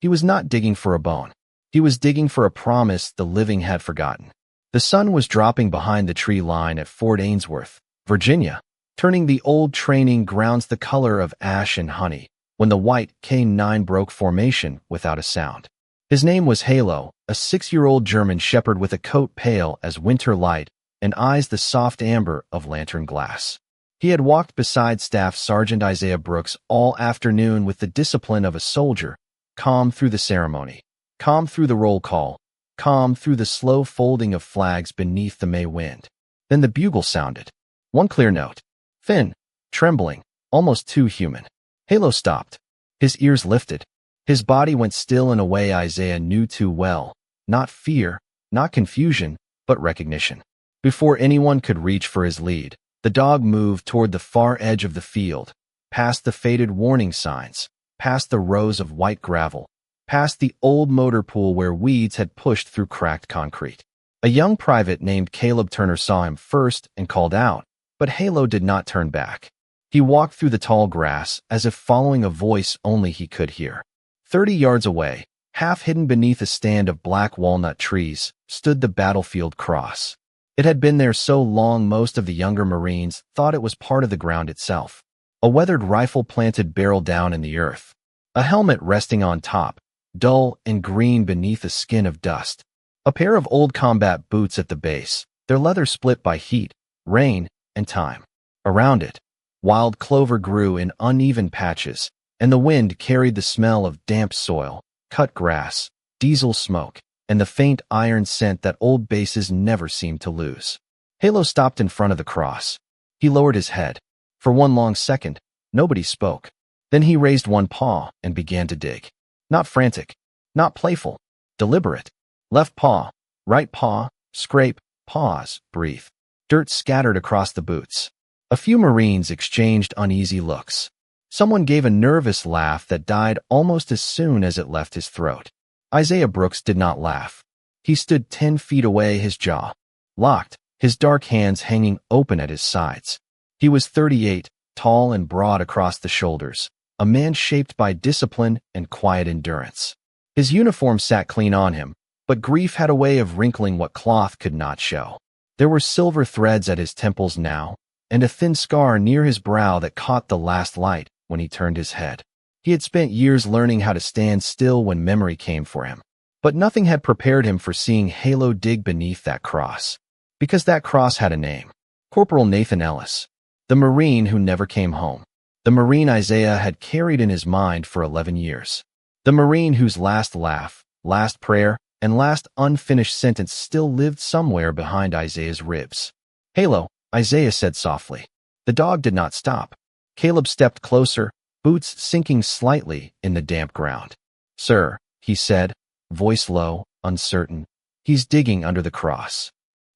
He was not digging for a bone. He was digging for a promise the living had forgotten. The sun was dropping behind the tree line at Fort Ainsworth, Virginia, turning the old training grounds the color of ash and honey, when the white K9 broke formation without a sound. His name was Halo, a 6-year-old German shepherd with a coat pale as winter light and eyes the soft amber of lantern glass. He had walked beside Staff Sergeant Isaiah Brooks all afternoon with the discipline of a soldier, calm through the ceremony, calm through the roll call, calm through the slow folding of flags beneath the May wind. Then the bugle sounded. One clear note. Thin, trembling, almost too human. Halo stopped. His ears lifted. His body went still in a way Isaiah knew too well. Not fear, not confusion, but recognition. Before anyone could reach for his lead, the dog moved toward the far edge of the field, past the faded warning signs, past the rows of white gravel, past the old motor pool where weeds had pushed through cracked concrete. A young private named Caleb Turner saw him first and called out, but Halo did not turn back. He walked through the tall grass as if following a voice only he could hear. 30 yards away, half hidden beneath a stand of black walnut trees, stood the battlefield cross. It had been there so long most of the younger Marines thought it was part of the ground itself. A weathered rifle planted barrel down in the earth. A helmet resting on top, dull and green beneath a skin of dust. A pair of old combat boots at the base, their leather split by heat, rain, and time. Around it, wild clover grew in uneven patches, and the wind carried the smell of damp soil, cut grass, diesel smoke, and the faint iron scent that old bases never seemed to lose. Halo stopped in front of the cross. He lowered his head. For one long second, nobody spoke. Then he raised one paw and began to dig. Not frantic, not playful, deliberate. Left paw, right paw, scrape, pause, breathe. Dirt scattered across the boots. A few Marines exchanged uneasy looks. Someone gave a nervous laugh that died almost as soon as it left his throat. Isaiah Brooks did not laugh. He stood 10 feet away, his jaw locked, his dark hands hanging open at his sides. He was 38, tall and broad across the shoulders, a man shaped by discipline and quiet endurance. His uniform sat clean on him, but grief had a way of wrinkling what cloth could not show. There were silver threads at his temples now, and a thin scar near his brow that caught the last light when he turned his head. He had spent years learning how to stand still when memory came for him, but nothing had prepared him for seeing Halo dig beneath that cross. Because that cross had a name. Corporal Nathan Ellis, the Marine who never came home. The Marine Isaiah had carried in his mind for 11 years. The Marine whose last laugh, last prayer, and last unfinished sentence still lived somewhere behind Isaiah's ribs. Halo, Isaiah said softly. The dog did not stop. Caleb stepped closer, boots sinking slightly in the damp ground. Sir, he said, voice low, uncertain. He's digging under the cross.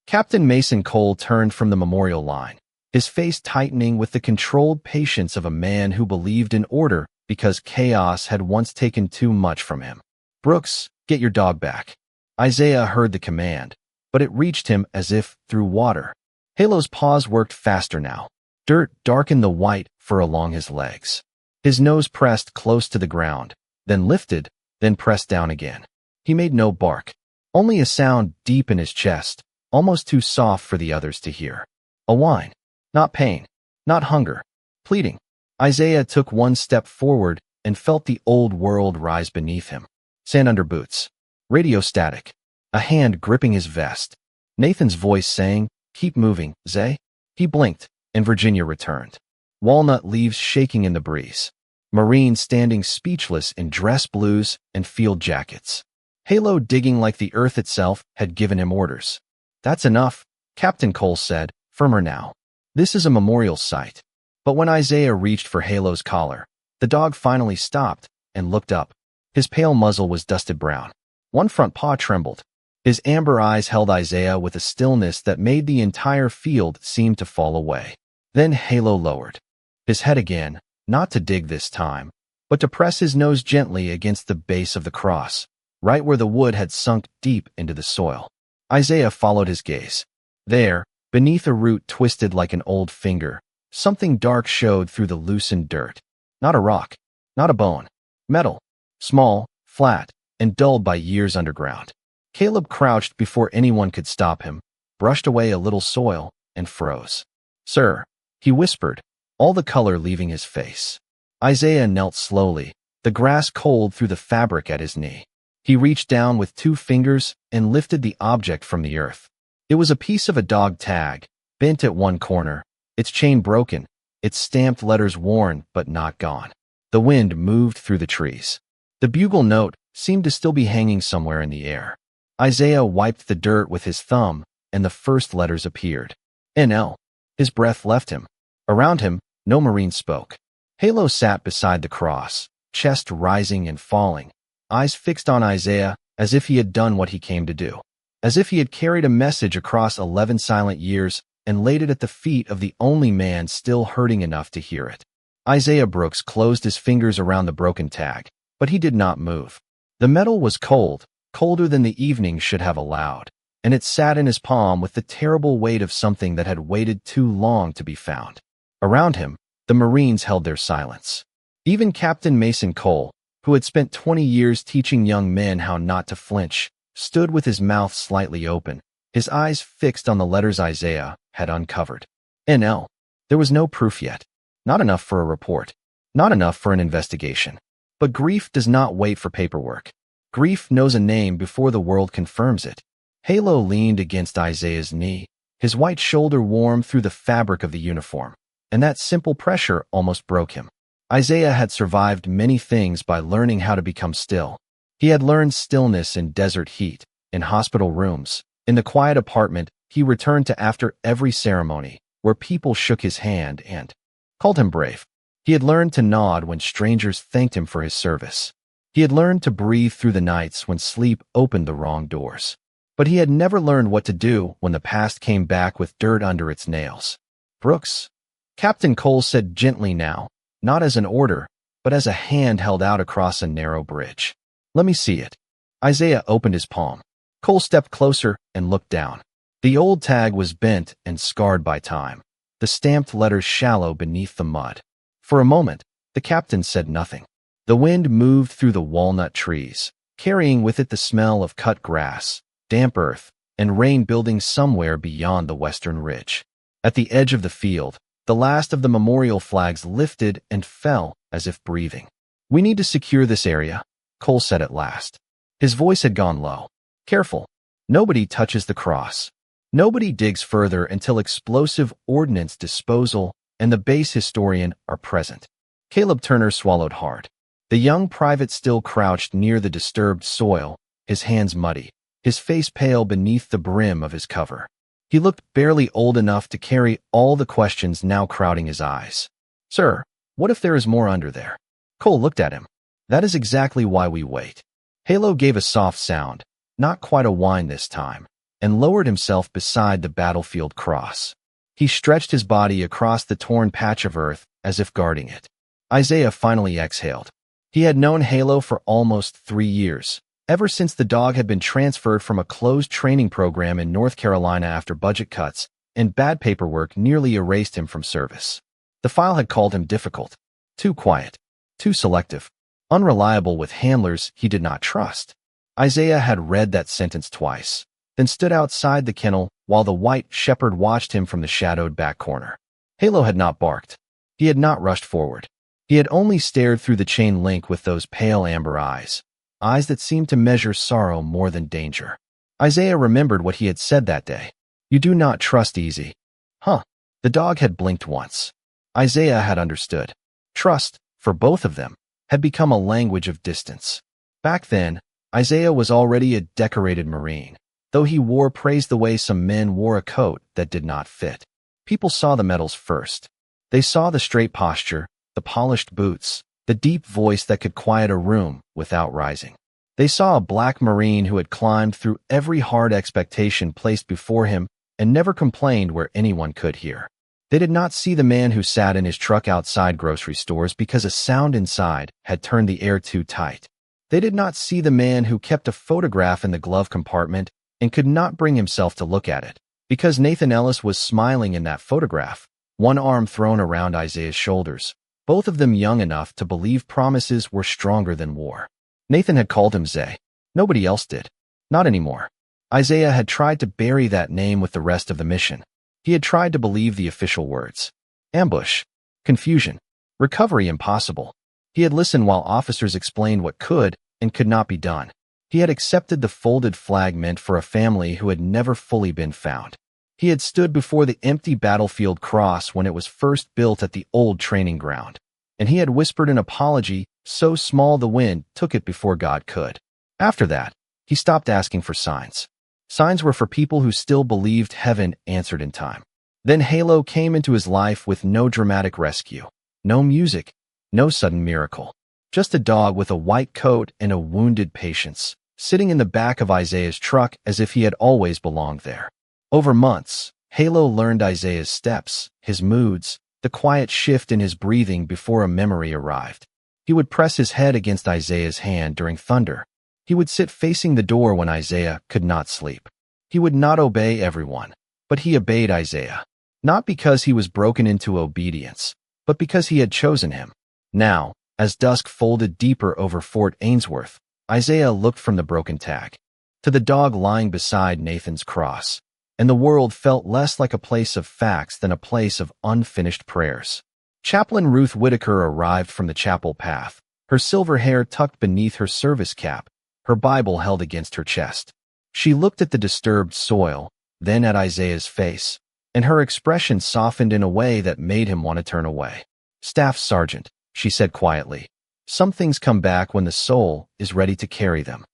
Captain Mason Cole turned from the memorial line, his face tightening with the controlled patience of a man who believed in order because chaos had once taken too much from him. Brooks, get your dog back. Isaiah heard the command, but it reached him as if through water. Halo's paws worked faster now. Dirt darkened the white fur along his legs. His nose pressed close to the ground, then lifted, then pressed down again. He made no bark, only a sound deep in his chest, almost too soft for the others to hear. A whine. Not pain, not hunger, pleading. Isaiah took one step forward and felt the old world rise beneath him. Sand under boots. Radio static. A hand gripping his vest. Nathan's voice saying, "Keep moving, Zay." He blinked, and Virginia returned. Walnut leaves shaking in the breeze. Marines standing speechless in dress blues and field jackets. Halo digging like the earth itself had given him orders. That's enough, Captain Cole said, firmer now. This is a memorial site. But when Isaiah reached for Halo's collar, the dog finally stopped and looked up. His pale muzzle was dusted brown. One front paw trembled. His amber eyes held Isaiah with a stillness that made the entire field seem to fall away. Then Halo lowered his head again, not to dig this time, but to press his nose gently against the base of the cross, right where the wood had sunk deep into the soil. Isaiah followed his gaze. There, beneath a root twisted like an old finger, something dark showed through the loosened dirt. Not a rock, not a bone. Metal. Small, flat, and dulled by years underground. Caleb crouched before anyone could stop him, brushed away a little soil, and froze. "Sir," he whispered, all the color leaving his face. Isaiah knelt slowly, the grass cold through the fabric at his knee. He reached down with 2 fingers and lifted the object from the earth. It was a piece of a dog tag, bent at one corner, its chain broken, its stamped letters worn but not gone. The wind moved through the trees. The bugle note seemed to still be hanging somewhere in the air. Isaiah wiped the dirt with his thumb, and the first letters appeared. NL. His breath left him. Around him, no Marine spoke. Halo sat beside the cross, chest rising and falling, eyes fixed on Isaiah as if he had done what he came to do, as if he had carried a message across 11 silent years and laid it at the feet of the only man still hurting enough to hear it. Isaiah Brooks closed his fingers around the broken tag, but he did not move. The metal was cold, colder than the evening should have allowed, and it sat in his palm with the terrible weight of something that had waited too long to be found. Around him, the Marines held their silence. Even Captain Mason Cole, who had spent 20 years teaching young men how not to flinch, stood with his mouth slightly open, his eyes fixed on the letters Isaiah had uncovered. NL. There was no proof yet. Not enough for a report. Not enough for an investigation. But grief does not wait for paperwork. Grief knows a name before the world confirms it. Halo leaned against Isaiah's knee, his white shoulder warm through the fabric of the uniform, and that simple pressure almost broke him. Isaiah had survived many things by learning how to become still. He had learned stillness in desert heat, in hospital rooms, in the quiet apartment he returned to after every ceremony, where people shook his hand and called him brave. He had learned to nod when strangers thanked him for his service. He had learned to breathe through the nights when sleep opened the wrong doors. But he had never learned what to do when the past came back with dirt under its nails. "Brooks," Captain Cole said gently now, not as an order, but as a hand held out across a narrow bridge. "Let me see it." Isaiah opened his palm. Cole stepped closer and looked down. The old tag was bent and scarred by time, the stamped letters shallow beneath the mud. For a moment, the captain said nothing. The wind moved through the walnut trees, carrying with it the smell of cut grass, damp earth, and rain building somewhere beyond the western ridge. At the edge of the field, the last of the memorial flags lifted and fell as if breathing. "We need to secure this area," Cole said at last. His voice had gone low. "Careful. Nobody touches the cross. Nobody digs further until explosive ordnance disposal and the base historian are present." Caleb Turner swallowed hard. The young private still crouched near the disturbed soil, his hands muddy, his face pale beneath the brim of his cover. He looked barely old enough to carry all the questions now crowding his eyes. "Sir, what if there is more under there?" Cole looked at him. "That is exactly why we wait." Halo gave a soft sound, not quite a whine this time, and lowered himself beside the battlefield cross. He stretched his body across the torn patch of earth as if guarding it. Isaiah finally exhaled. He had known Halo for almost 3 years, ever since the dog had been transferred from a closed training program in North Carolina after budget cuts and bad paperwork nearly erased him from service. The file had called him difficult, too quiet, too selective, unreliable with handlers he did not trust. Isaiah had read that sentence twice, then stood outside the kennel while the white shepherd watched him from the shadowed back corner. Halo had not barked. He had not rushed forward. He had only stared through the chain link with those pale amber eyes that seemed to measure sorrow more than danger. Isaiah remembered what he had said that day. "You do not trust easy." Huh. The dog had blinked once. Isaiah had understood. Trust, for both of them, had become a language of distance. Back then, Isaiah was already a decorated Marine, though he wore praise the way some men wore a coat that did not fit. People saw the medals first. They saw the straight posture, the polished boots, the deep voice that could quiet a room without rising. They saw a black Marine who had climbed through every hard expectation placed before him and never complained where anyone could hear. They did not see the man who sat in his truck outside grocery stores because a sound inside had turned the air too tight. They did not see the man who kept a photograph in the glove compartment and could not bring himself to look at it because Nathan Ellis was smiling in that photograph, one arm thrown around Isaiah's shoulders, both of them young enough to believe promises were stronger than war. Nathan had called him Zay. Nobody else did. Not anymore. Isaiah had tried to bury that name with the rest of the mission. He had tried to believe the official words. Ambush. Confusion. Recovery impossible. He had listened while officers explained what could and could not be done. He had accepted the folded flag meant for a family who had never fully been found. He had stood before the empty battlefield cross when it was first built at the old training ground, and he had whispered an apology so small the wind took it before God could. After that, he stopped asking for signs. Signs were for people who still believed heaven answered in time. Then Halo came into his life with no dramatic rescue, no music, no sudden miracle. Just a dog with a white coat and a wounded patience, sitting in the back of Isaiah's truck as if he had always belonged there. Over months, Halo learned Isaiah's steps, his moods, the quiet shift in his breathing before a memory arrived. He would press his head against Isaiah's hand during thunder. He would sit facing the door when Isaiah could not sleep. He would not obey everyone, but he obeyed Isaiah, not because he was broken into obedience, but because he had chosen him. Now, as dusk folded deeper over Fort Ainsworth, Isaiah looked from the broken tag to the dog lying beside Nathan's cross, and the world felt less like a place of facts than a place of unfinished prayers. Chaplain Ruth Whitaker arrived from the chapel path, her silver hair tucked beneath her service cap, her Bible held against her chest. She looked at the disturbed soil, then at Isaiah's face, and her expression softened in a way that made him want to turn away. "Staff Sergeant," she said quietly, "some things come back when the soul is ready to carry them."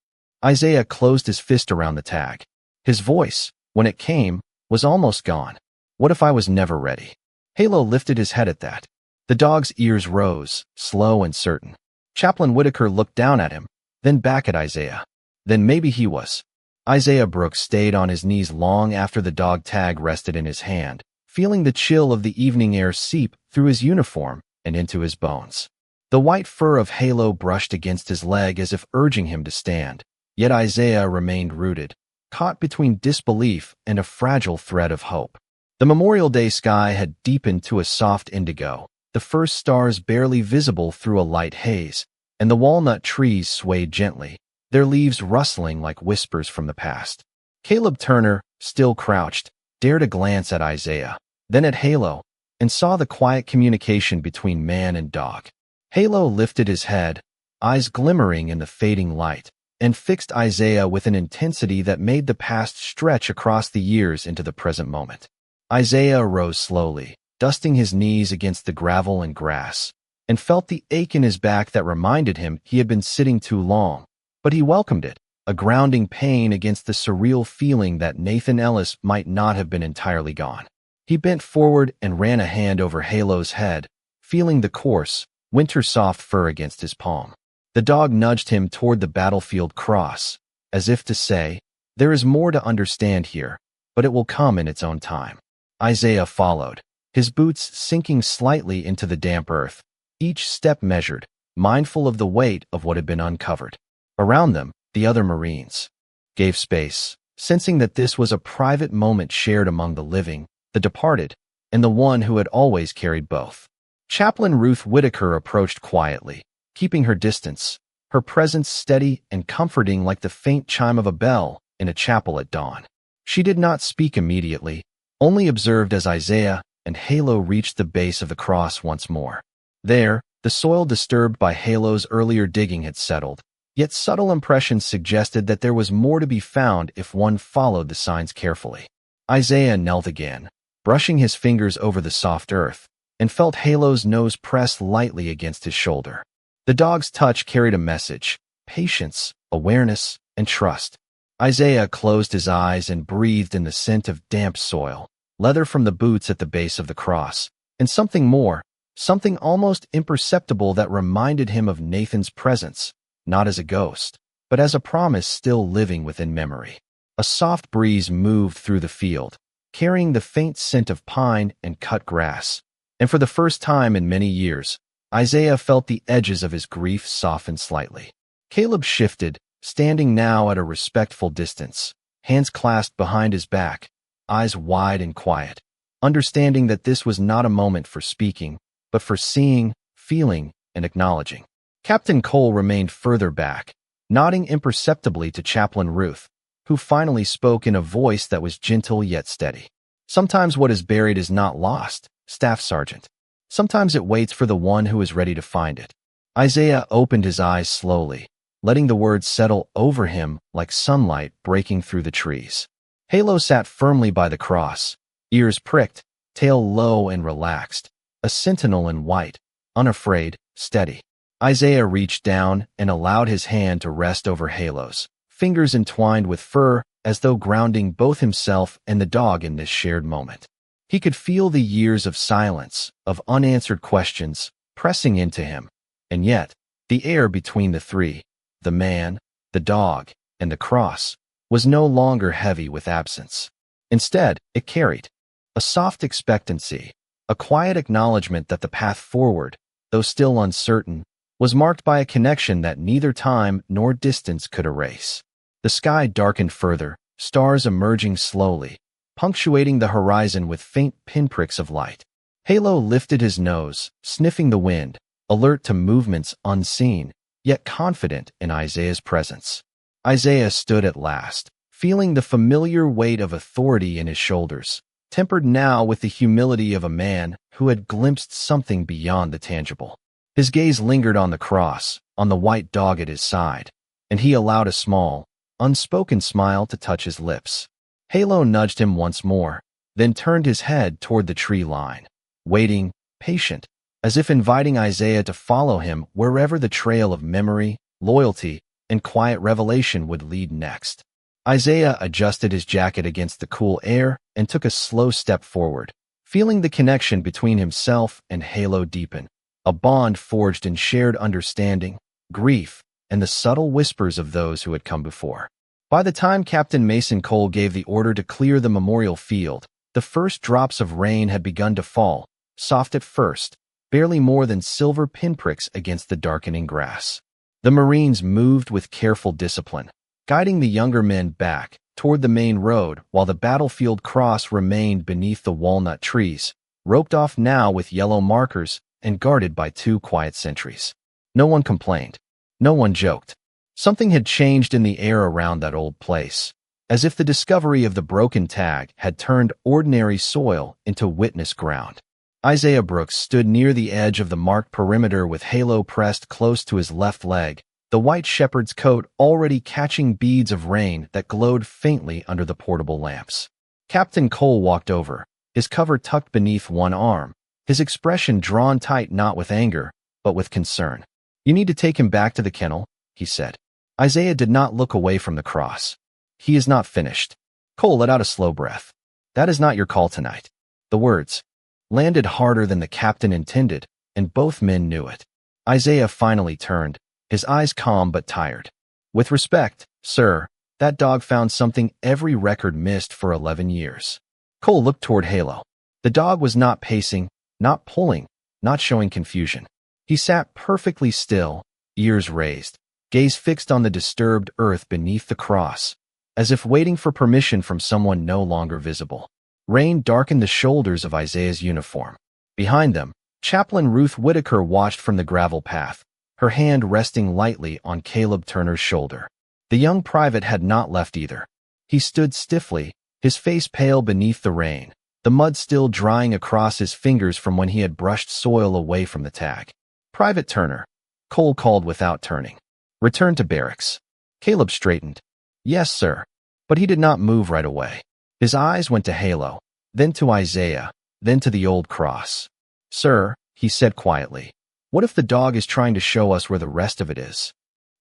Isaiah closed his fist around the tag. His voice, when it came, was almost gone. "What if I was never ready?" Halo lifted his head at that. The dog's ears rose, slow and certain. Chaplain Whitaker looked down at him, then back at Isaiah. Then maybe he was. Isaiah Brooks stayed on his knees long after the dog tag rested in his hand, feeling the chill of the evening air seep through his uniform and into his bones. The white fur of Halo brushed against his leg as if urging him to stand, yet Isaiah remained rooted, caught between disbelief and a fragile thread of hope. The Memorial Day sky had deepened to a soft indigo, the first stars barely visible through a light haze, and the walnut trees swayed gently, their leaves rustling like whispers from the past. Caleb Turner, still crouched, dared a glance at Isaiah, then at Halo, and saw the quiet communication between man and dog. Halo lifted his head, eyes glimmering in the fading light, and fixed Isaiah with an intensity that made the past stretch across the years into the present moment. Isaiah rose slowly, dusting his knees against the gravel and grass, and felt the ache in his back that reminded him he had been sitting too long. But he welcomed it, a grounding pain against the surreal feeling that Nathan Ellis might not have been entirely gone. He bent forward and ran a hand over Halo's head, feeling the coarse, winter-soft fur against his palm. The dog nudged him toward the battlefield cross, as if to say, "There is more to understand here, but it will come in its own time." Isaiah followed, his boots sinking slightly into the damp earth, each step measured, mindful of the weight of what had been uncovered. Around them, the other Marines gave space, sensing that this was a private moment shared among the living, the departed, and the one who had always carried both. Chaplain Ruth Whitaker approached quietly, keeping her distance, her presence steady and comforting like the faint chime of a bell in a chapel at dawn. She did not speak immediately, only observed as Isaiah and Halo reached the base of the cross once more. There, the soil disturbed by Halo's earlier digging had settled, yet subtle impressions suggested that there was more to be found if one followed the signs carefully. Isaiah knelt again, brushing his fingers over the soft earth, and felt Halo's nose press lightly against his shoulder. The dog's touch carried a message: patience, awareness, and trust. Isaiah closed his eyes and breathed in the scent of damp soil, leather from the boots at the base of the cross, and something more, something almost imperceptible that reminded him of Nathan's presence, not as a ghost, but as a promise still living within memory. A soft breeze moved through the field, carrying the faint scent of pine and cut grass, and for the first time in many years, Isaiah felt the edges of his grief soften slightly. Caleb shifted, standing now at a respectful distance, hands clasped behind his back, eyes wide and quiet, understanding that this was not a moment for speaking, but for seeing, feeling, and acknowledging. Captain Cole remained further back, nodding imperceptibly to Chaplain Ruth, who finally spoke in a voice that was gentle yet steady. Sometimes what is buried is not lost, Staff Sergeant. Sometimes it waits for the one who is ready to find it. Isaiah opened his eyes slowly, letting the words settle over him like sunlight breaking through the trees. Halo sat firmly by the cross, ears pricked, tail low and relaxed, a sentinel in white, unafraid, steady. Isaiah reached down and allowed his hand to rest over Halo's, fingers entwined with fur as though grounding both himself and the dog in this shared moment. He could feel the years of silence, of unanswered questions, pressing into him, and yet, the air between the three, the man, the dog, and the cross, was no longer heavy with absence. Instead, it carried a soft expectancy, a quiet acknowledgement that the path forward, though still uncertain, was marked by a connection that neither time nor distance could erase. The sky darkened further, stars emerging slowly, punctuating the horizon with faint pinpricks of light. Halo lifted his nose, sniffing the wind, alert to movements unseen, yet confident in Isaiah's presence. Isaiah stood at last, feeling the familiar weight of authority in his shoulders, tempered now with the humility of a man who had glimpsed something beyond the tangible. His gaze lingered on the cross, on the white dog at his side, and he allowed a small, unspoken smile to touch his lips. Halo nudged him once more, then turned his head toward the tree line, waiting, patient, as if inviting Isaiah to follow him wherever the trail of memory, loyalty, and quiet revelation would lead next. Isaiah adjusted his jacket against the cool air and took a slow step forward, feeling the connection between himself and Halo deepen, a bond forged in shared understanding, grief, and the subtle whispers of those who had come before. By the time Captain Mason Cole gave the order to clear the memorial field, the first drops of rain had begun to fall, soft at first, barely more than silver pinpricks against the darkening grass. The Marines moved with careful discipline, guiding the younger men back toward the main road while the battlefield cross remained beneath the walnut trees, roped off now with yellow markers and guarded by 2 quiet sentries. No one complained. No one joked. Something had changed in the air around that old place, as if the discovery of the broken tag had turned ordinary soil into witness ground. Isaiah Brooks stood near the edge of the marked perimeter with Halo pressed close to his left leg, the white shepherd's coat already catching beads of rain that glowed faintly under the portable lamps. Captain Cole walked over, his cover tucked beneath one arm, his expression drawn tight not with anger, but with concern. "You need to take him back to the kennel," he said. Isaiah did not look away from the cross. "He is not finished." Cole let out a slow breath. "That is not your call tonight." The words landed harder than the captain intended, and both men knew it. Isaiah finally turned, his eyes calm but tired. "With respect, sir, that dog found something every record missed for 11 years. Cole looked toward Halo. The dog was not pacing, not pulling, not showing confusion. He sat perfectly still, ears raised, gaze fixed on the disturbed earth beneath the cross, as if waiting for permission from someone no longer visible. Rain darkened the shoulders of Isaiah's uniform. Behind them, Chaplain Ruth Whitaker watched from the gravel path, her hand resting lightly on Caleb Turner's shoulder. The young private had not left either. He stood stiffly, his face pale beneath the rain, the mud still drying across his fingers from when he had brushed soil away from the tag. "Private Turner," Cole called without turning. "Return to barracks." Caleb straightened. "Yes, sir." But he did not move right away. His eyes went to Halo, then to Isaiah, then to the old cross. "Sir," he said quietly, "what if the dog is trying to show us where the rest of it is?"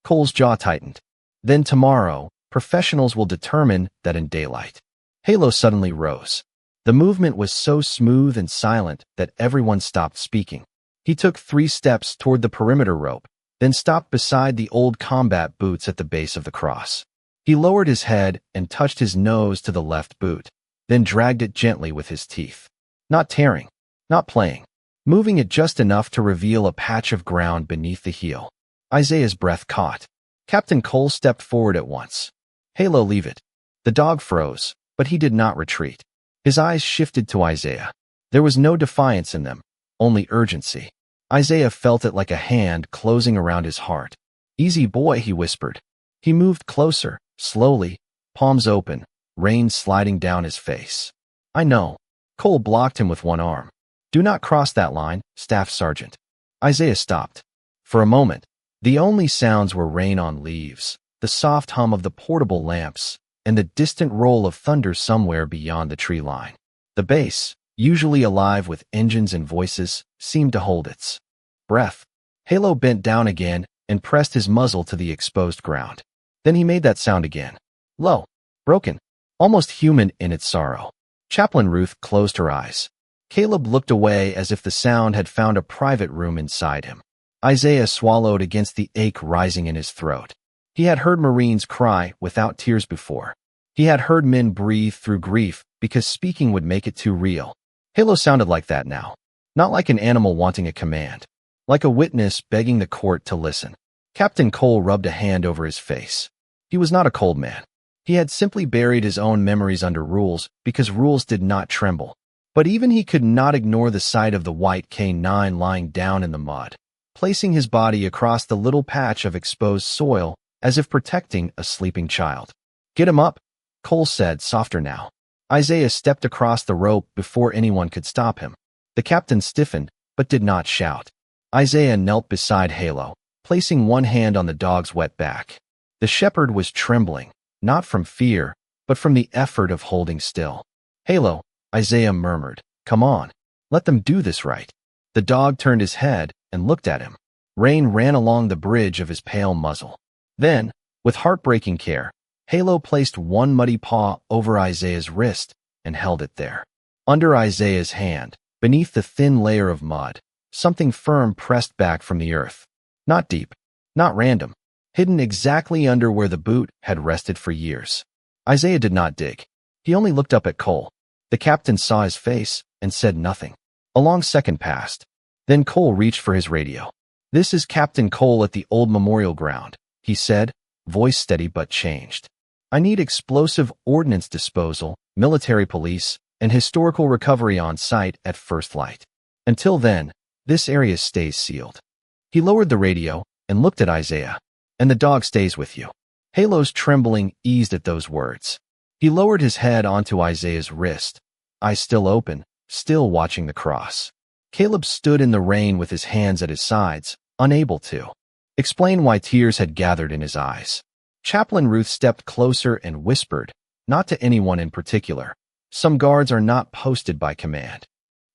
Cole's jaw tightened. "Then tomorrow, professionals will determine that in daylight." Halo suddenly rose. The movement was so smooth and silent that everyone stopped speaking. He took 3 steps toward the perimeter rope, then stopped beside the old combat boots at the base of the cross. He lowered his head and touched his nose to the left boot, then dragged it gently with his teeth. Not tearing, not playing, moving it just enough to reveal a patch of ground beneath the heel. Isaiah's breath caught. Captain Cole stepped forward at once. "Halo, leave it." The dog froze, but he did not retreat. His eyes shifted to Isaiah. There was no defiance in them, only urgency. Isaiah felt it like a hand closing around his heart. "Easy boy," he whispered. He moved closer, slowly, palms open, rain sliding down his face. I know. Cole blocked him with one arm. Do not cross that line, Staff Sergeant. Isaiah stopped. For a moment, the only sounds were rain on leaves, the soft hum of the portable lamps, and the distant roll of thunder somewhere beyond the tree line. The base, usually alive with engines and voices, seemed to hold its breath. Halo bent down again and pressed his muzzle to the exposed ground. Then he made that sound again. Low, broken, almost human in its sorrow. Chaplain Ruth closed her eyes. Caleb looked away as if the sound had found a private room inside him. Isaiah swallowed against the ache rising in his throat. He had heard Marines cry without tears before. He had heard men breathe through grief because speaking would make it too real. Halo sounded like that now. Not like an animal wanting a command. Like a witness begging the court to listen. Captain Cole rubbed a hand over his face. He was not a cold man. He had simply buried his own memories under rules because rules did not tremble. But even he could not ignore the sight of the white K9 lying down in the mud, placing his body across the little patch of exposed soil as if protecting a sleeping child. Get him up, Cole said, softer now. Isaiah stepped across the rope before anyone could stop him. The captain stiffened, but did not shout. Isaiah knelt beside Halo, placing one hand on the dog's wet back. The shepherd was trembling, not from fear, but from the effort of holding still. Halo, Isaiah murmured, come on, let them do this right. The dog turned his head and looked at him. Rain ran along the bridge of his pale muzzle. Then, with heartbreaking care, Halo placed one muddy paw over Isaiah's wrist and held it there. Under Isaiah's hand, beneath the thin layer of mud, something firm pressed back from the earth. Not deep, not random, hidden exactly under where the boot had rested for years. Isaiah did not dig. He only looked up at Cole. The captain saw his face and said nothing. A long second passed. Then Cole reached for his radio. This is Captain Cole at the old memorial ground, he said, voice steady but changed. I need explosive ordnance disposal, military police, and historical recovery on site at first light. Until then, this area stays sealed. He lowered the radio and looked at Isaiah. And the dog stays with you. Halo's trembling eased at those words. He lowered his head onto Isaiah's wrist, eyes still open, still watching the cross. Caleb stood in the rain with his hands at his sides, unable to explain why tears had gathered in his eyes. Chaplain Ruth stepped closer and whispered, not to anyone in particular. Some guards are not posted by command.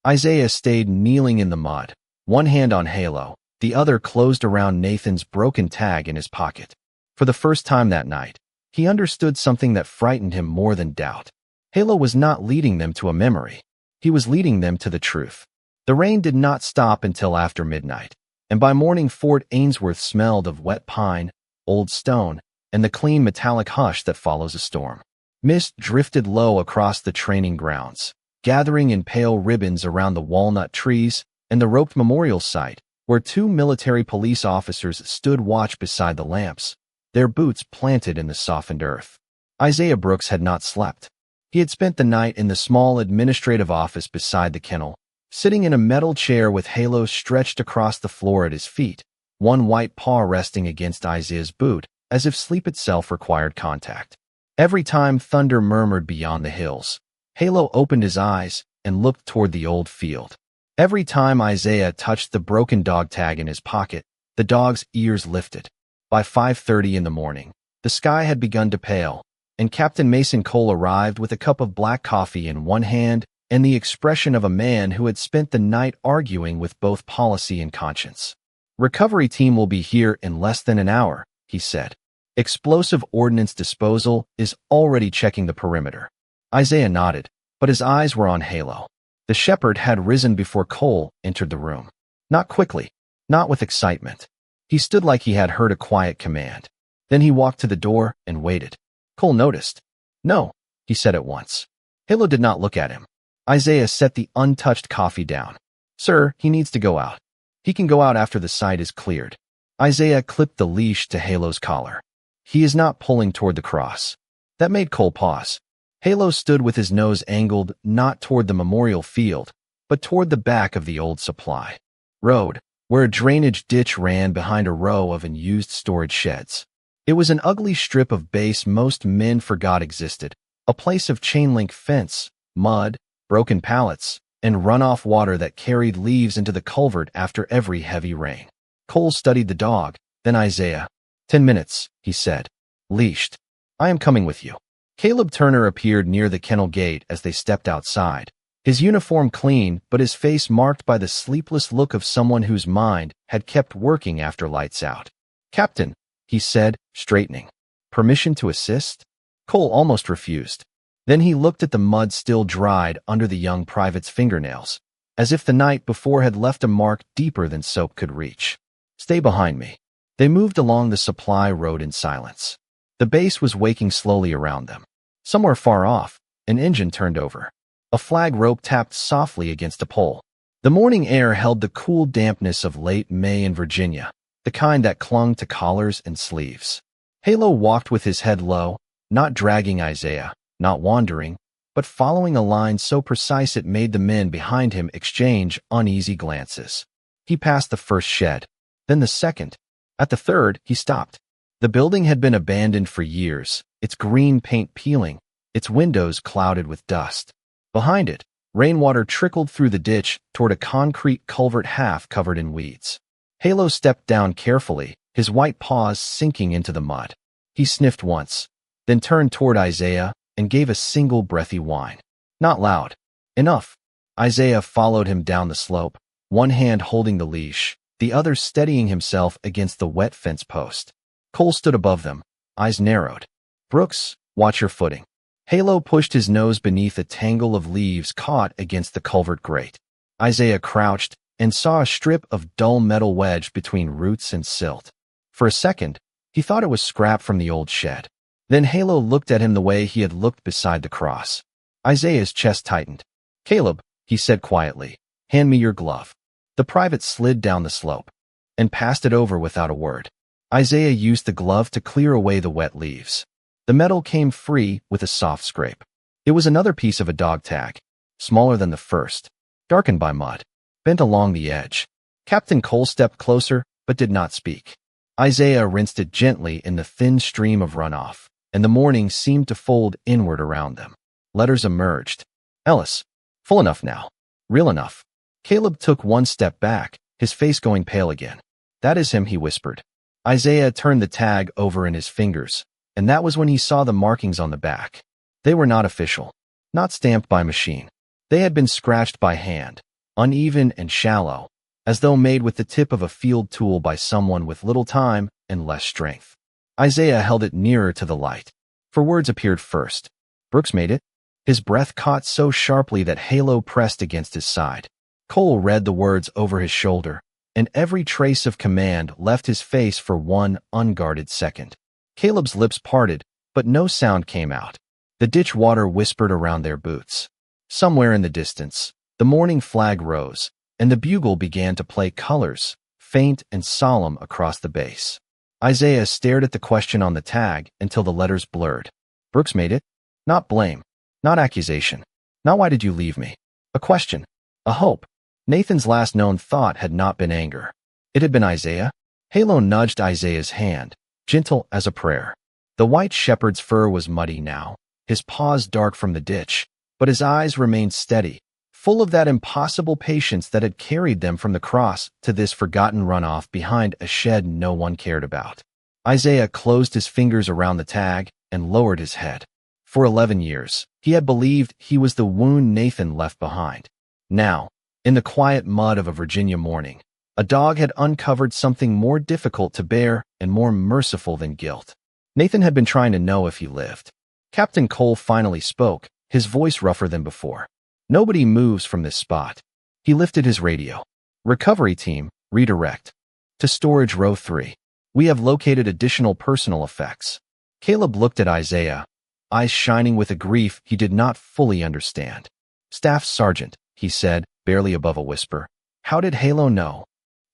Isaiah stayed kneeling in the mud, one hand on Halo, the other closed around Nathan's broken tag in his pocket. For the first time that night, he understood something that frightened him more than doubt. Halo was not leading them to a memory. He was leading them to the truth. The rain did not stop until after midnight, and by morning Fort Ainsworth smelled of wet pine, old stone, and the clean metallic hush that follows a storm. Mist drifted low across the training grounds, gathering in pale ribbons around the walnut trees and the roped memorial site, where two military police officers stood watch beside the lamps, their boots planted in the softened earth. Isaiah Brooks had not slept. He had spent the night in the small administrative office beside the kennel, sitting in a metal chair with Halo stretched across the floor at his feet, one white paw resting against Isaiah's boot, as if sleep itself required contact. Every time thunder murmured beyond the hills, Halo opened his eyes and looked toward the old field. Every time Isaiah touched the broken dog tag in his pocket, the dog's ears lifted. By 5:30 in the morning, the sky had begun to pale, and Captain Mason Cole arrived with a cup of black coffee in one hand and the expression of a man who had spent the night arguing with both policy and conscience. Recovery team will be here in less than an hour, he said. Explosive ordnance disposal is already checking the perimeter. Isaiah nodded, but his eyes were on Halo. The shepherd had risen before Cole entered the room. Not quickly, not with excitement. He stood like he had heard a quiet command. Then he walked to the door and waited. Cole noticed. No, he said at once. Halo did not look at him. Isaiah set the untouched coffee down. Sir, he needs to go out. He can go out after the site is cleared. Isaiah clipped the leash to Halo's collar. He is not pulling toward the cross. That made Cole pause. Halo stood with his nose angled not toward the memorial field, but toward the back of the old supply road, where a drainage ditch ran behind a row of unused storage sheds. It was an ugly strip of base most men forgot existed, a place of chain-link fence, mud, broken pallets, and runoff water that carried leaves into the culvert after every heavy rain. Cole studied the dog, then Isaiah. 10 minutes, he said. Leashed. I am coming with you. Caleb Turner appeared near the kennel gate as they stepped outside. His uniform clean, but his face marked by the sleepless look of someone whose mind had kept working after lights out. Captain, he said, straightening. Permission to assist? Cole almost refused. Then he looked at the mud still dried under the young private's fingernails, as if the night before had left a mark deeper than soap could reach. Stay behind me. They moved along the supply road in silence. The base was waking slowly around them. Somewhere far off, an engine turned over. A flag rope tapped softly against a pole. The morning air held the cool dampness of late May in Virginia, the kind that clung to collars and sleeves. Halo walked with his head low, not dragging Isaiah, not wandering, but following a line so precise it made the men behind him exchange uneasy glances. He passed the first shed, then the second. At the third, he stopped. The building had been abandoned for years, its green paint peeling, its windows clouded with dust. Behind it, rainwater trickled through the ditch toward a concrete culvert half covered in weeds. Halo stepped down carefully, his white paws sinking into the mud. He sniffed once, then turned toward Isaiah and gave a single breathy whine. Not loud. Enough. Isaiah followed him down the slope, one hand holding the leash, the other steadying himself against the wet fence post. Cole stood above them, eyes narrowed. Brooks, watch your footing. Halo pushed his nose beneath a tangle of leaves caught against the culvert grate. Isaiah crouched and saw a strip of dull metal wedged between roots and silt. For a second, he thought it was scrap from the old shed. Then Halo looked at him the way he had looked beside the cross. Isaiah's chest tightened. Caleb, he said quietly, hand me your glove. The private slid down the slope and passed it over without a word. Isaiah used the glove to clear away the wet leaves. The metal came free with a soft scrape. It was another piece of a dog tag, smaller than the first, darkened by mud, bent along the edge. Captain Cole stepped closer, but did not speak. Isaiah rinsed it gently in the thin stream of runoff, and the morning seemed to fold inward around them. Letters emerged. Ellis. Full enough now. Real enough. Caleb took one step back, his face going pale again. That is him, he whispered. Isaiah turned the tag over in his fingers, and that was when he saw the markings on the back. They were not official, not stamped by machine. They had been scratched by hand, uneven and shallow, as though made with the tip of a field tool by someone with little time and less strength. Isaiah held it nearer to the light, for words appeared first. Brooks made it. His breath caught so sharply that Halo pressed against his side. Cole read the words over his shoulder, and every trace of command left his face for one unguarded second. Caleb's lips parted, but no sound came out. The ditch water whispered around their boots. Somewhere in the distance, the morning flag rose, and the bugle began to play colors, faint and solemn across the base. Isaiah stared at the question on the tag until the letters blurred. Brooks made it. Not blame. Not accusation. Not why did you leave me. A question. A hope. Nathan's last known thought had not been anger. It had been Isaiah. Halo nudged Isaiah's hand, gentle as a prayer. The white shepherd's fur was muddy now, his paws dark from the ditch, but his eyes remained steady, full of that impossible patience that had carried them from the cross to this forgotten runoff behind a shed no one cared about. Isaiah closed his fingers around the tag and lowered his head. For 11 years, he had believed he was the wound Nathan left behind. Now, in the quiet mud of a Virginia morning, a dog had uncovered something more difficult to bear and more merciful than guilt. Nathan had been trying to know if he lived. Captain Cole finally spoke, his voice rougher than before. Nobody moves from this spot. He lifted his radio. Recovery team, redirect. To storage row 3. We have located additional personal effects. Caleb looked at Isaiah, eyes shining with a grief he did not fully understand. Staff Sergeant, he said, barely above a whisper. How did Halo know?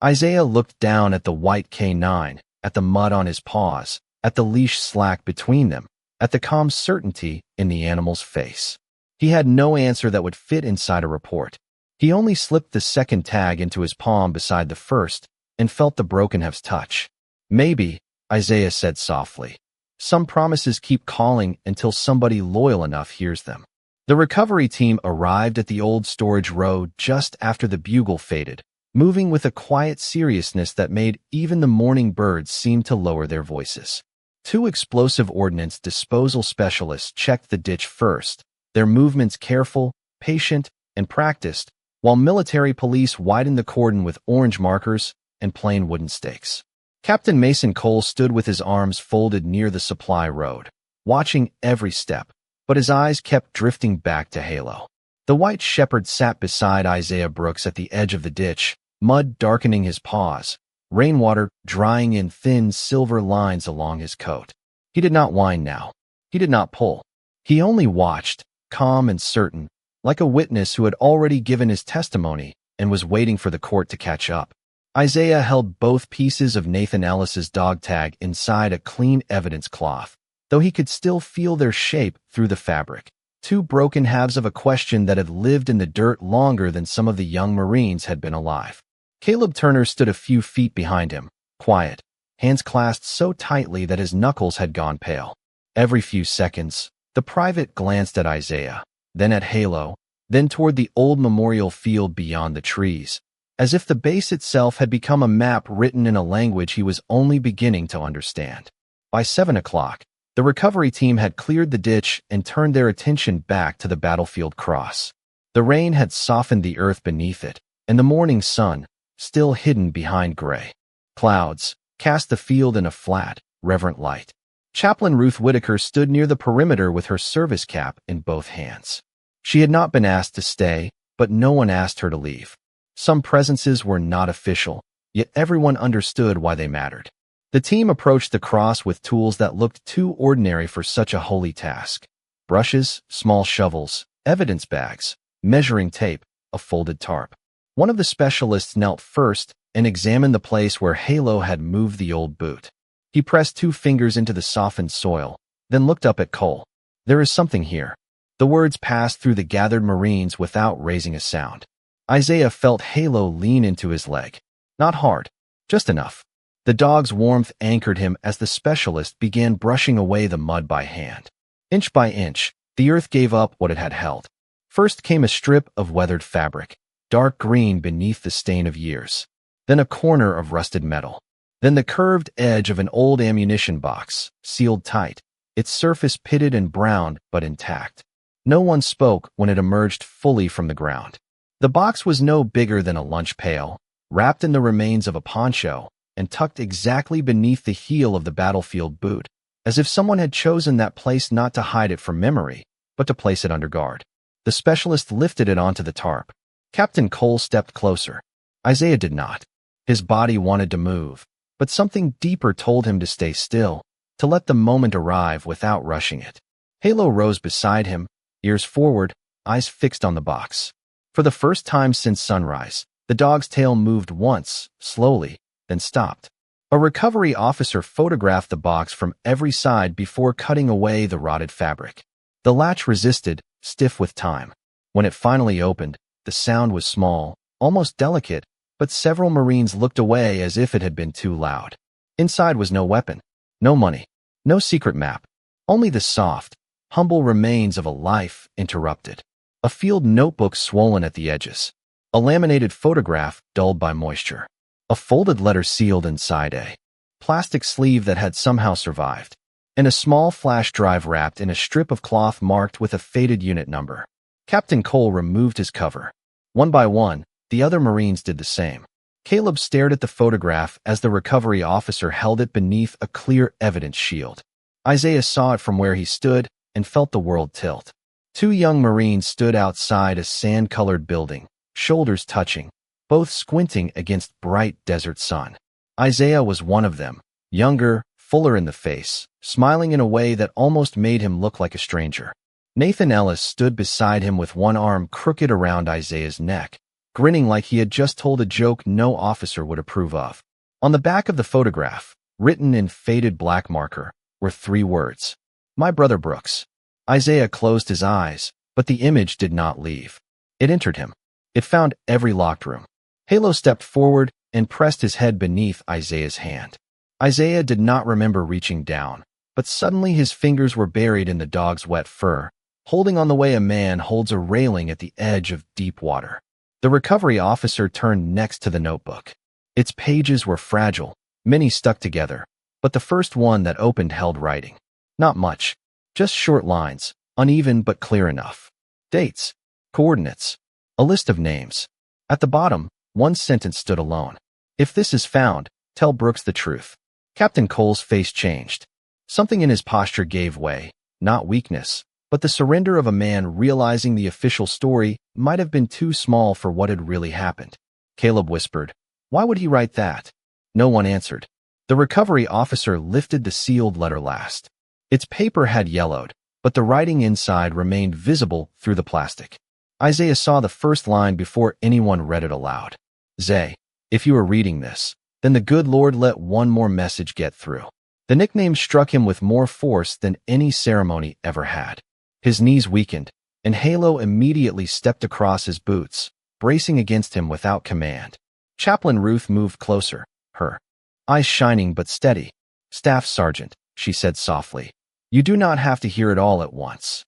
Isaiah looked down at the white K9, at the mud on his paws, at the leash slack between them, at the calm certainty in the animal's face. He had no answer that would fit inside a report. He only slipped the second tag into his palm beside the first and felt the broken half's touch. Maybe, Isaiah said softly. Some promises keep calling until somebody loyal enough hears them. The recovery team arrived at the old storage road just after the bugle faded, moving with a quiet seriousness that made even the morning birds seem to lower their voices. 2 explosive ordnance disposal specialists checked the ditch first, their movements careful, patient, and practiced, while military police widened the cordon with orange markers and plain wooden stakes. Captain Mason Cole stood with his arms folded near the supply road, watching every step, but his eyes kept drifting back to Halo. The white shepherd sat beside Isaiah Brooks at the edge of the ditch, mud darkening his paws, rainwater drying in thin silver lines along his coat. He did not whine now. He did not pull. He only watched, calm and certain, like a witness who had already given his testimony and was waiting for the court to catch up. Isaiah held both pieces of Nathan Ellis's dog tag inside a clean evidence cloth, though he could still feel their shape through the fabric. 2 broken halves of a question that had lived in the dirt longer than some of the young Marines had been alive. Caleb Turner stood a few feet behind him, quiet, hands clasped so tightly that his knuckles had gone pale. Every few seconds, the private glanced at Isaiah, then at Halo, then toward the old memorial field beyond the trees, as if the base itself had become a map written in a language he was only beginning to understand. By 7 o'clock, the recovery team had cleared the ditch and turned their attention back to the battlefield cross. The rain had softened the earth beneath it, and the morning sun, still hidden behind gray clouds, cast the field in a flat, reverent light. Chaplain Ruth Whitaker stood near the perimeter with her service cap in both hands. She had not been asked to stay, but no one asked her to leave. Some presences were not official, yet everyone understood why they mattered. The team approached the cross with tools that looked too ordinary for such a holy task. Brushes, small shovels, evidence bags, measuring tape, a folded tarp. One of the specialists knelt first and examined the place where Halo had moved the old boot. He pressed 2 fingers into the softened soil, then looked up at Cole. "There is something here." The words passed through the gathered Marines without raising a sound. Isaiah felt Halo lean into his leg. Not hard, just enough. The dog's warmth anchored him as the specialist began brushing away the mud by hand. Inch by inch, the earth gave up what it had held. First came a strip of weathered fabric, dark green beneath the stain of years. Then a corner of rusted metal. Then the curved edge of an old ammunition box, sealed tight, its surface pitted and brown but intact. No one spoke when it emerged fully from the ground. The box was no bigger than a lunch pail, wrapped in the remains of a poncho, and tucked exactly beneath the heel of the battlefield boot, as if someone had chosen that place not to hide it from memory, but to place it under guard. The specialist lifted it onto the tarp. Captain Cole stepped closer. Isaiah did not. His body wanted to move, but something deeper told him to stay still, to let the moment arrive without rushing it. Halo rose beside him, ears forward, eyes fixed on the box. For the first time since sunrise, the dog's tail moved once, slowly, then stopped. A recovery officer photographed the box from every side before cutting away the rotted fabric. The latch resisted, stiff with time. When it finally opened, the sound was small, almost delicate, but several Marines looked away as if it had been too loud. Inside was no weapon, no money, no secret map, only the soft, humble remains of a life interrupted. A field notebook swollen at the edges. A laminated photograph dulled by moisture. A folded letter sealed inside a plastic sleeve that had somehow survived. And a small flash drive wrapped in a strip of cloth marked with a faded unit number. Captain Cole removed his cover. One by one, the other Marines did the same. Caleb stared at the photograph as the recovery officer held it beneath a clear evidence shield. Isaiah saw it from where he stood and felt the world tilt. 2 young Marines stood outside a sand-colored building, shoulders touching, both squinting against bright desert sun. Isaiah was one of them, younger, fuller in the face, smiling in a way that almost made him look like a stranger. Nathan Ellis stood beside him with one arm crooked around Isaiah's neck, grinning like he had just told a joke no officer would approve of. On the back of the photograph, written in faded black marker, were 3 words. "My brother Brooks." Isaiah closed his eyes, but the image did not leave. It entered him. It found every locked room. Halo stepped forward and pressed his head beneath Isaiah's hand. Isaiah did not remember reaching down, but suddenly his fingers were buried in the dog's wet fur, holding on the way a man holds a railing at the edge of deep water. The recovery officer turned next to the notebook. Its pages were fragile, many stuck together, but the first one that opened held writing. Not much, just short lines, uneven but clear enough. Dates, coordinates, a list of names. At the bottom, one sentence stood alone. If this is found, tell Brooks the truth. Captain Cole's face changed. Something in his posture gave way, not weakness, but the surrender of a man realizing the official story might have been too small for what had really happened. Caleb whispered, "Why would he write that?" No one answered. The recovery officer lifted the sealed letter last. Its paper had yellowed, but the writing inside remained visible through the plastic. Isaiah saw the first line before anyone read it aloud. "Zay, if you are reading this, then the good Lord let one more message get through." The nickname struck him with more force than any ceremony ever had. His knees weakened, and Halo immediately stepped across his boots, bracing against him without command. Chaplain Ruth moved closer, her eyes shining but steady. "Staff Sergeant," she said softly, "you do not have to hear it all at once."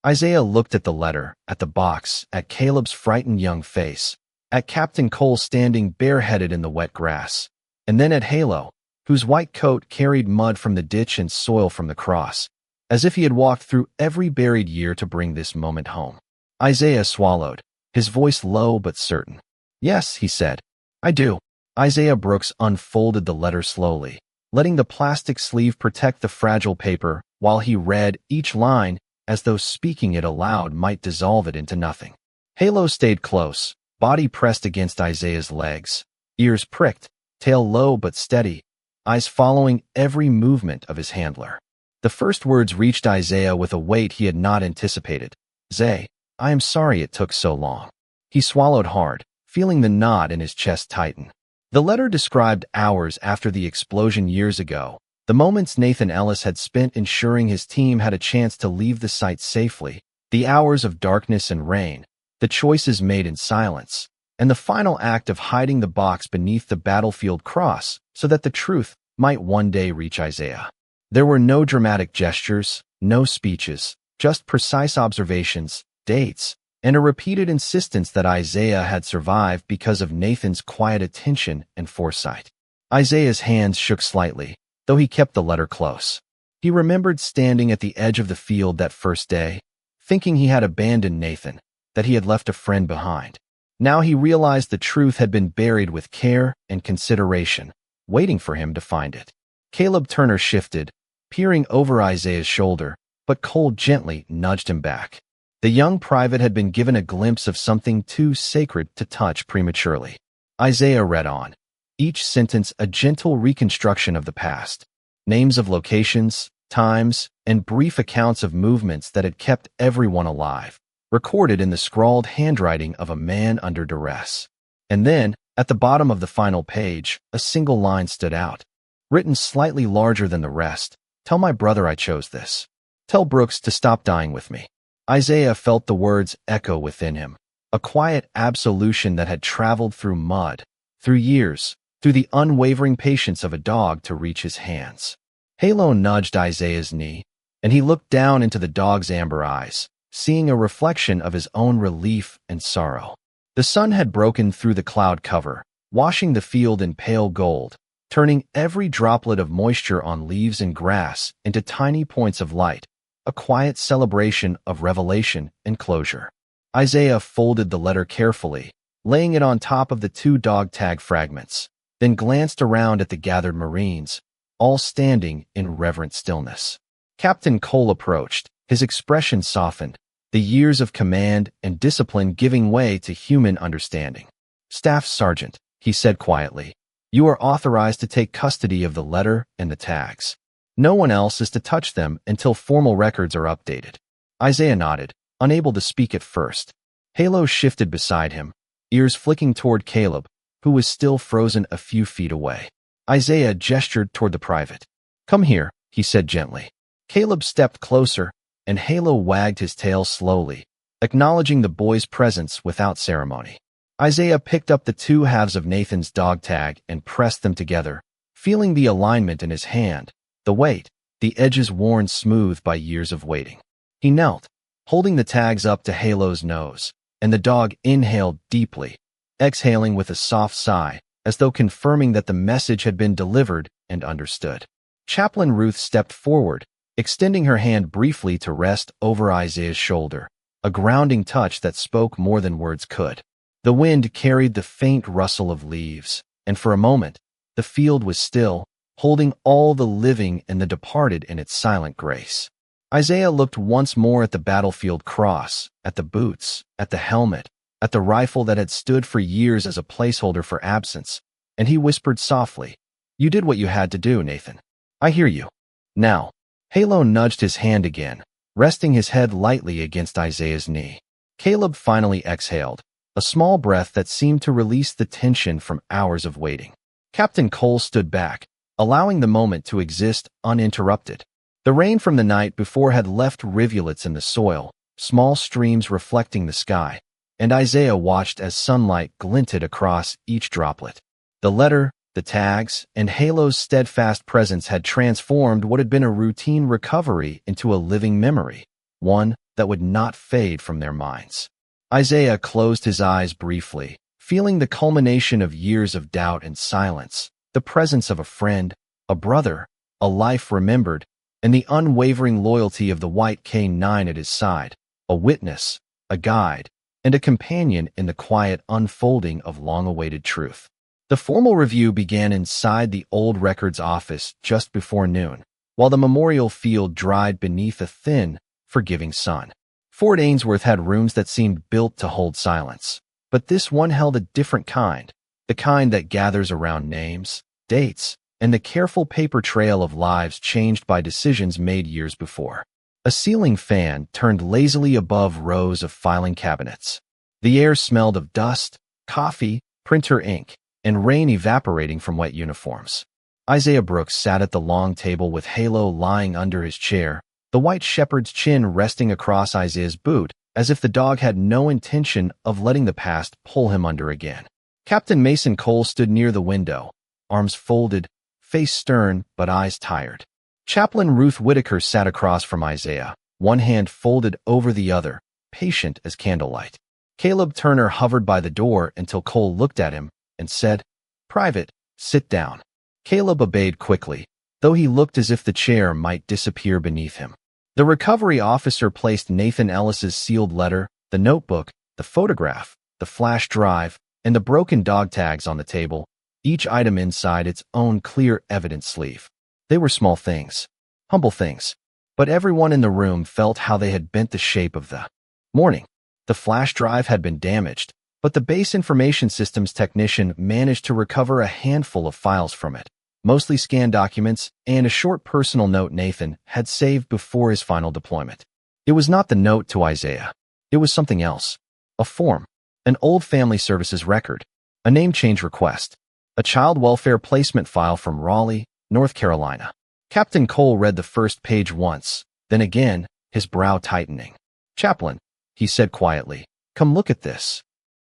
Isaiah looked at the letter, at the box, at Caleb's frightened young face, at Captain Cole standing bareheaded in the wet grass, and then at Halo, whose white coat carried mud from the ditch and soil from the cross, as if he had walked through every buried year to bring this moment home. Isaiah swallowed, his voice low but certain. "Yes," he said, "I do." Isaiah Brooks unfolded the letter slowly, letting the plastic sleeve protect the fragile paper while he read each line as though speaking it aloud might dissolve it into nothing. Halo stayed close, body pressed against Isaiah's legs, ears pricked, tail low but steady, eyes following every movement of his handler. The first words reached Isaiah with a weight he had not anticipated. "Zay, I am sorry it took so long." He swallowed hard, feeling the knot in his chest tighten. The letter described hours after the explosion years ago, the moments Nathan Ellis had spent ensuring his team had a chance to leave the site safely, the hours of darkness and rain, the choices made in silence, and the final act of hiding the box beneath the battlefield cross so that the truth might one day reach Isaiah. There were no dramatic gestures, no speeches, just precise observations, dates, and a repeated insistence that Isaiah had survived because of Nathan's quiet attention and foresight. Isaiah's hands shook slightly, though he kept the letter close. He remembered standing at the edge of the field that first day, thinking he had abandoned Nathan, that he had left a friend behind. Now he realized the truth had been buried with care and consideration, waiting for him to find it. Caleb Turner shifted, peering over Isaiah's shoulder, but Cole gently nudged him back. The young private had been given a glimpse of something too sacred to touch prematurely. Isaiah read on, each sentence a gentle reconstruction of the past, names of locations, times, and brief accounts of movements that had kept everyone alive, recorded in the scrawled handwriting of a man under duress. And then, at the bottom of the final page, a single line stood out, written slightly larger than the rest. "Tell my brother I chose this. Tell Brooks to stop dying with me." Isaiah felt the words echo within him, a quiet absolution that had traveled through mud, through years, through the unwavering patience of a dog to reach his hands. Halo nudged Isaiah's knee, and he looked down into the dog's amber eyes, seeing a reflection of his own relief and sorrow. The sun had broken through the cloud cover, washing the field in pale gold, turning every droplet of moisture on leaves and grass into tiny points of light, a quiet celebration of revelation and closure. Isaiah folded the letter carefully, laying it on top of the two dog tag fragments, then glanced around at the gathered Marines, all standing in reverent stillness. Captain Cole approached, his expression softened, the years of command and discipline giving way to human understanding. "Staff Sergeant," he said quietly, "you are authorized to take custody of the letter and the tags. No one else is to touch them until formal records are updated." Isaiah nodded, unable to speak at first. Halo shifted beside him, ears flicking toward Caleb, who was still frozen a few feet away. Isaiah gestured toward the private. "Come here," he said gently. Caleb stepped closer, and Halo wagged his tail slowly, acknowledging the boy's presence without ceremony. Isaiah picked up the two halves of Nathan's dog tag and pressed them together, feeling the alignment in his hand, the weight, the edges worn smooth by years of waiting. He knelt, holding the tags up to Halo's nose, and the dog inhaled deeply, exhaling with a soft sigh, as though confirming that the message had been delivered and understood. Chaplain Ruth stepped forward, extending her hand briefly to rest over Isaiah's shoulder, a grounding touch that spoke more than words could. The wind carried the faint rustle of leaves, and for a moment, the field was still, holding all the living and the departed in its silent grace. Isaiah looked once more at the battlefield cross, at the boots, at the helmet, at the rifle that had stood for years as a placeholder for absence, and he whispered softly, "You did what you had to do, Nathan. I hear you. Now." Halo nudged his hand again, resting his head lightly against Isaiah's knee. Caleb finally exhaled, a small breath that seemed to release the tension from hours of waiting. Captain Cole stood back, allowing the moment to exist uninterrupted. The rain from the night before had left rivulets in the soil, small streams reflecting the sky, and Isaiah watched as sunlight glinted across each droplet. The letter, the tags, and Halo's steadfast presence had transformed what had been a routine recovery into a living memory, one that would not fade from their minds. Isaiah closed his eyes briefly, feeling the culmination of years of doubt and silence, the presence of a friend, a brother, a life remembered, and the unwavering loyalty of the white K9 at his side, a witness, a guide, and a companion in the quiet unfolding of long-awaited truth. The formal review began inside the old records office just before noon, while the memorial field dried beneath a thin, forgiving sun. Fort Ainsworth had rooms that seemed built to hold silence, but this one held a different kind, the kind that gathers around names, dates, and the careful paper trail of lives changed by decisions made years before. A ceiling fan turned lazily above rows of filing cabinets. The air smelled of dust, coffee, printer ink, and rain evaporating from wet uniforms. Isaiah Brooks sat at the long table with Halo lying under his chair, the white shepherd's chin resting across Isaiah's boot, as if the dog had no intention of letting the past pull him under again. Captain Mason Cole stood near the window, arms folded, face stern but eyes tired. Chaplain Ruth Whitaker sat across from Isaiah, one hand folded over the other, patient as candlelight. Caleb Turner hovered by the door until Cole looked at him and said, "Private, sit down." Caleb obeyed quickly, though he looked as if the chair might disappear beneath him. The recovery officer placed Nathan Ellis's sealed letter, the notebook, the photograph, the flash drive, and the broken dog tags on the table, each item inside its own clear evidence sleeve. They were small things, humble things, but everyone in the room felt how they had bent the shape of the morning. The flash drive had been damaged, but the base information systems technician managed to recover a handful of files from it, mostly scanned documents and a short personal note Nathan had saved before his final deployment. It was not the note to Isaiah. It was something else. A form, an old family services record, a name change request, a child welfare placement file from Raleigh, North Carolina. Captain Cole read the first page once, then again, his brow tightening. "Chaplain," he said quietly, "come look at this."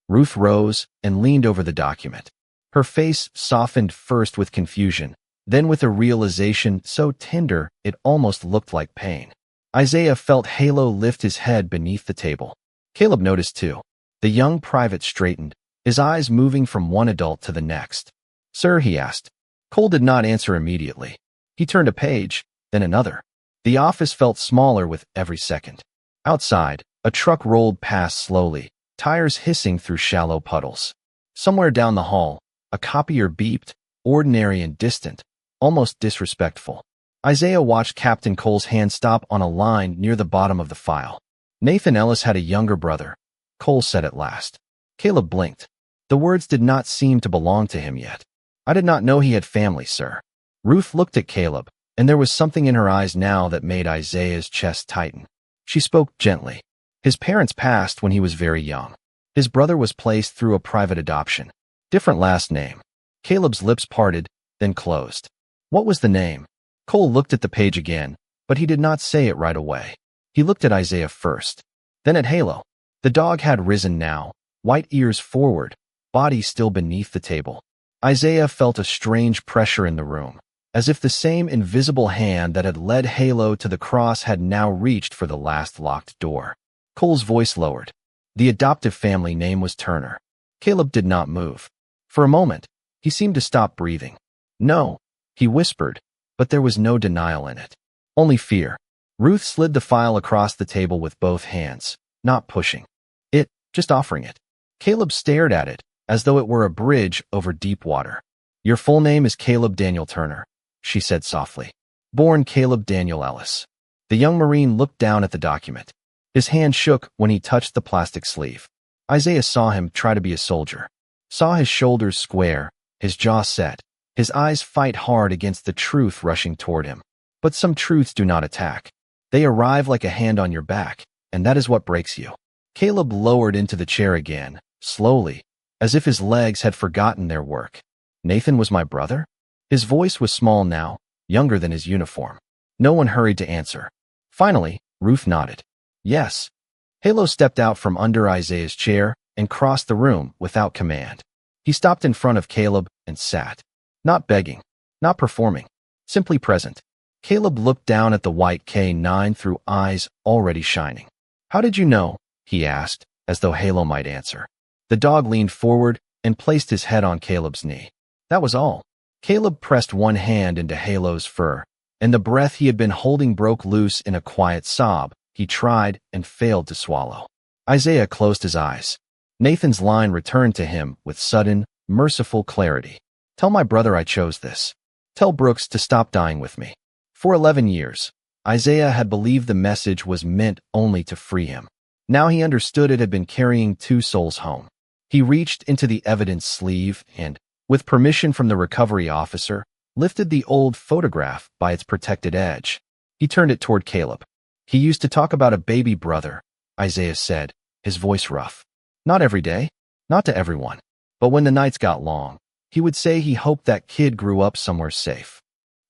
Ruth rose and leaned over the document. Her face softened first with confusion, then with a realization so tender it almost looked like pain. Isaiah felt Halo lift his head beneath the table. Caleb noticed too. The young private straightened, his eyes moving from one adult to the next. "Sir," he asked. Cole did not answer immediately. He turned a page, then another. The office felt smaller with every second. Outside, a truck rolled past slowly, tires hissing through shallow puddles. Somewhere down the hall, a copier beeped, ordinary and distant, almost disrespectful. Isaiah watched Captain Cole's hand stop on a line near the bottom of the file. "Nathan Ellis had a younger brother," Cole said at last. Caleb blinked. The words did not seem to belong to him yet. "I did not know he had family, sir." Ruth looked at Caleb, and there was something in her eyes now that made Isaiah's chest tighten. She spoke gently. "His parents passed when he was very young. His brother was placed through a private adoption. Different last name." Caleb's lips parted, then closed. "What was the name?" Cole looked at the page again, but he did not say it right away. He looked at Isaiah first, then at Halo. The dog had risen now, white ears forward, body still beneath the table. Isaiah felt a strange pressure in the room, as if the same invisible hand that had led Halo to the cross had now reached for the last locked door. Cole's voice lowered. The adoptive family name was Turner. Caleb did not move. For a moment, he seemed to stop breathing. "No," he whispered, but there was no denial in it. Only fear. Ruth slid the file across the table with both hands, not pushing it, just offering it. Caleb stared at it, as though it were a bridge over deep water. "Your full name is Caleb Daniel Turner," she said softly. "Born Caleb Daniel Ellis." The young Marine looked down at the document. His hand shook when he touched the plastic sleeve. Isaiah saw him try to be a soldier. Saw his shoulders square, his jaw set, his eyes fight hard against the truth rushing toward him. But some truths do not attack. They arrive like a hand on your back, and that is what breaks you. Caleb lowered into the chair again, slowly, as if his legs had forgotten their work. "Nathan was my brother?" His voice was small now, younger than his uniform. No one hurried to answer. Finally, Ruth nodded. "Yes." Halo stepped out from under Isaiah's chair and crossed the room without command. He stopped in front of Caleb and sat. Not begging, not performing, simply present. Caleb looked down at the white K9 through eyes already shining. "How did you know?" he asked, as though Halo might answer. The dog leaned forward and placed his head on Caleb's knee. That was all. Caleb pressed one hand into Halo's fur, and the breath he had been holding broke loose in a quiet sob he tried and failed to swallow. Isaiah closed his eyes. Nathan's line returned to him with sudden, merciful clarity. "Tell my brother I chose this. Tell Brooks to stop dying with me." For 11 years, Isaiah had believed the message was meant only to free him. Now he understood it had been carrying two souls home. He reached into the evidence sleeve and, with permission from the recovery officer, lifted the old photograph by its protected edge. He turned it toward Caleb. "He used to talk about a baby brother," Isaiah said, his voice rough. "Not every day, not to everyone, but when the nights got long, he would say he hoped that kid grew up somewhere safe."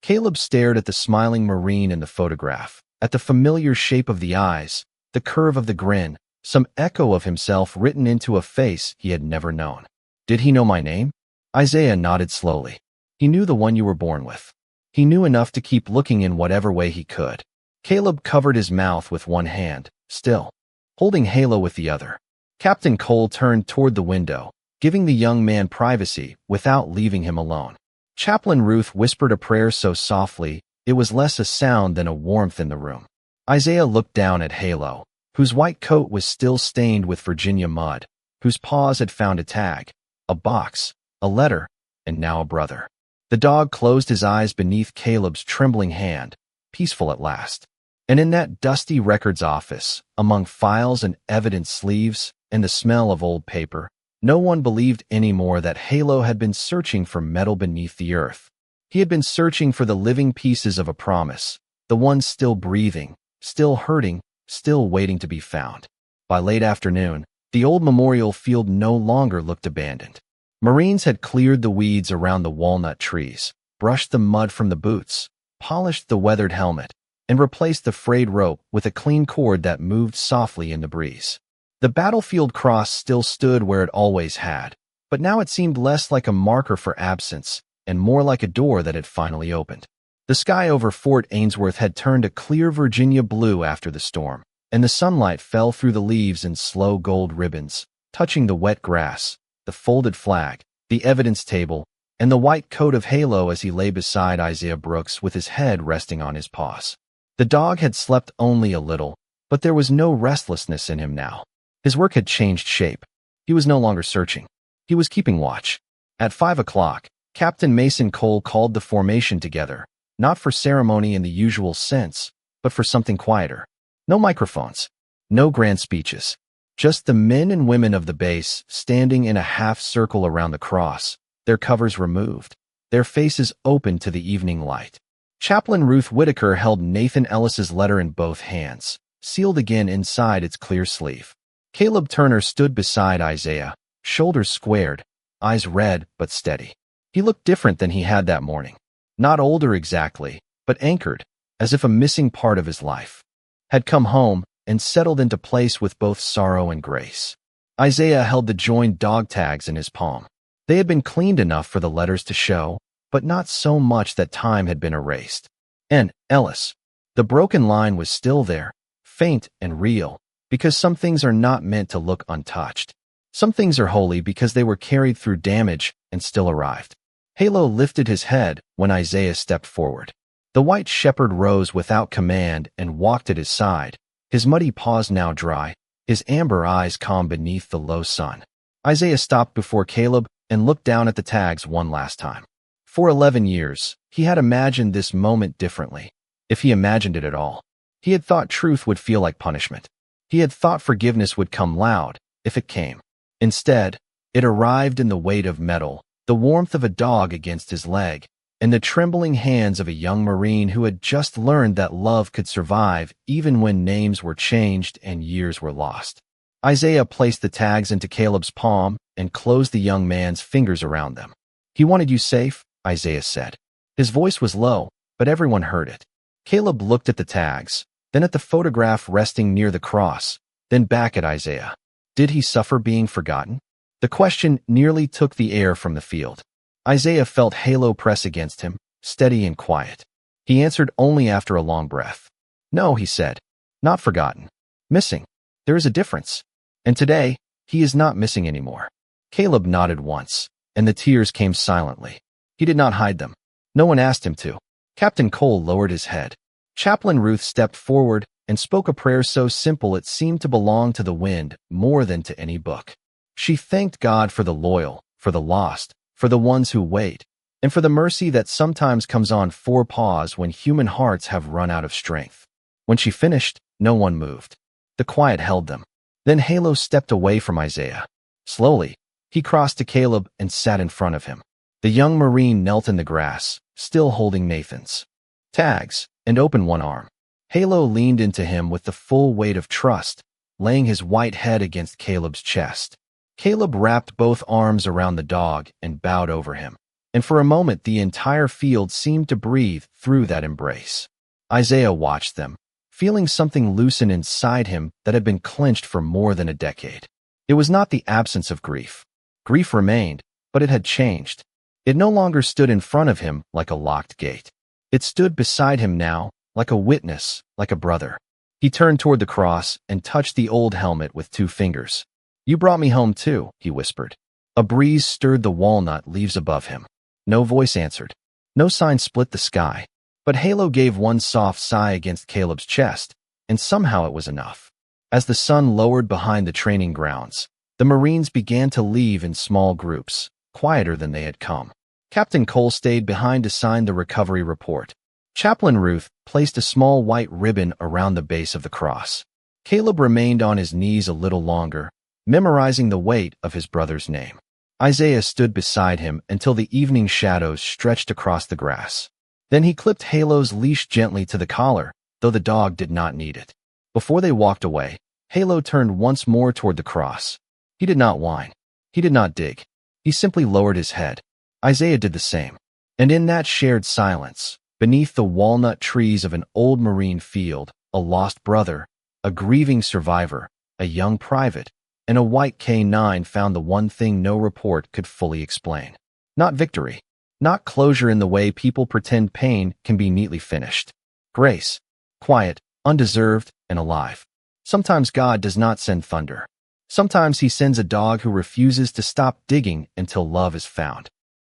Caleb stared at the smiling Marine in the photograph, at the familiar shape of the eyes, the curve of the grin, some echo of himself written into a face he had never known. "Did he know my name?" Isaiah nodded slowly. "He knew the one you were born with. He knew enough to keep looking in whatever way he could." Caleb covered his mouth with one hand, still, holding Halo with the other. Captain Cole turned toward the window, giving the young man privacy without leaving him alone. Chaplain Ruth whispered a prayer so softly it was less a sound than a warmth in the room. Isaiah looked down at Halo, whose white coat was still stained with Virginia mud, whose paws had found a tag, a box, a letter, and now a brother. The dog closed his eyes beneath Caleb's trembling hand, peaceful at last. And in that dusty records office, among files and evidence sleeves and the smell of old paper, no one believed anymore that Halo had been searching for metal beneath the earth. He had been searching for the living pieces of a promise, the ones still breathing, still hurting, still waiting to be found. By late afternoon, the old memorial field no longer looked abandoned. Marines had cleared the weeds around the walnut trees, brushed the mud from the boots, polished the weathered helmet, and replaced the frayed rope with a clean cord that moved softly in the breeze. The battlefield cross still stood where it always had, but now it seemed less like a marker for absence and more like a door that had finally opened. The sky over Fort Ainsworth had turned a clear Virginia blue after the storm, and the sunlight fell through the leaves in slow gold ribbons, touching the wet grass, the folded flag, the evidence table, and the white coat of Halo as he lay beside Isaiah Brooks with his head resting on his paws. The dog had slept only a little, but there was no restlessness in him now. His work had changed shape. He was no longer searching. He was keeping watch. At 5 o'clock, Captain Mason Cole called the formation together, not for ceremony in the usual sense, but for something quieter. No microphones, no grand speeches. Just the men and women of the base standing in a half circle around the cross, their covers removed, their faces open to the evening light. Chaplain Ruth Whitaker held Nathan Ellis's letter in both hands, sealed again inside its clear sleeve. Caleb Turner stood beside Isaiah, shoulders squared, eyes red but steady. He looked different than he had that morning. Not older exactly, but anchored, as if a missing part of his life had come home and settled into place with both sorrow and grace. Isaiah held the joined dog tags in his palm. They had been cleaned enough for the letters to show, but not so much that time had been erased. And Ellis. The broken line was still there, faint and real, because some things are not meant to look untouched. Some things are holy because they were carried through damage and still arrived. Halo lifted his head when Isaiah stepped forward. The white shepherd rose without command and walked at his side, his muddy paws now dry, his amber eyes calm beneath the low sun. Isaiah stopped before Caleb and looked down at the tags one last time. For 11 years, he had imagined this moment differently, if he imagined it at all. He had thought truth would feel like punishment. He had thought forgiveness would come loud, if it came. Instead, it arrived in the weight of metal, the warmth of a dog against his leg, and the trembling hands of a young Marine who had just learned that love could survive even when names were changed and years were lost. Isaiah placed the tags into Caleb's palm and closed the young man's fingers around them. "He wanted you safe," Isaiah said. His voice was low, but everyone heard it. Caleb looked at the tags, then at the photograph resting near the cross, then back at Isaiah. Did he suffer being forgotten? The question nearly took the air from the field. Isaiah felt Halo press against him, steady and quiet. He answered only after a long breath. "No," he said. "Not forgotten. Missing. There is a difference. And today, he is not missing anymore." Caleb nodded once, and the tears came silently. He did not hide them. No one asked him to. Captain Cole lowered his head. Chaplain Ruth stepped forward and spoke a prayer so simple it seemed to belong to the wind more than to any book. She thanked God for the loyal, for the lost, for the ones who wait, and for the mercy that sometimes comes on 4 paws when human hearts have run out of strength. When she finished, no one moved. The quiet held them. Then Halo stepped away from Isaiah. Slowly, he crossed to Caleb and sat in front of him. The young Marine knelt in the grass, still holding Nathan's tags, and opened one arm. Halo leaned into him with the full weight of trust, laying his white head against Caleb's chest. Caleb wrapped both arms around the dog and bowed over him, and for a moment the entire field seemed to breathe through that embrace. Isaiah watched them, feeling something loosen inside him that had been clenched for more than a decade. It was not the absence of grief. Grief remained, but it had changed. It no longer stood in front of him like a locked gate. It stood beside him now, like a witness, like a brother. He turned toward the cross and touched the old helmet with 2 fingers. "You brought me home too," he whispered. A breeze stirred the walnut leaves above him. No voice answered. No sign split the sky. But Halo gave one soft sigh against Caleb's chest, and somehow it was enough. As the sun lowered behind the training grounds, the Marines began to leave in small groups, quieter than they had come. Captain Cole stayed behind to sign the recovery report. Chaplain Ruth placed a small white ribbon around the base of the cross. Caleb remained on his knees a little longer, memorizing the weight of his brother's name. Isaiah stood beside him until the evening shadows stretched across the grass. Then he clipped Halo's leash gently to the collar, though the dog did not need it. Before they walked away, Halo turned once more toward the cross. He did not whine. He did not dig. He simply lowered his head. Isaiah did the same. And in that shared silence, beneath the walnut trees of an old Marine field, a lost brother, a grieving survivor, a young private, and a white K9 found the one thing no report could fully explain. Not victory. Not closure in the way people pretend pain can be neatly finished. Grace. Quiet, undeserved, and alive. Sometimes God does not send thunder. Sometimes he sends a dog who refuses to stop digging until love is found.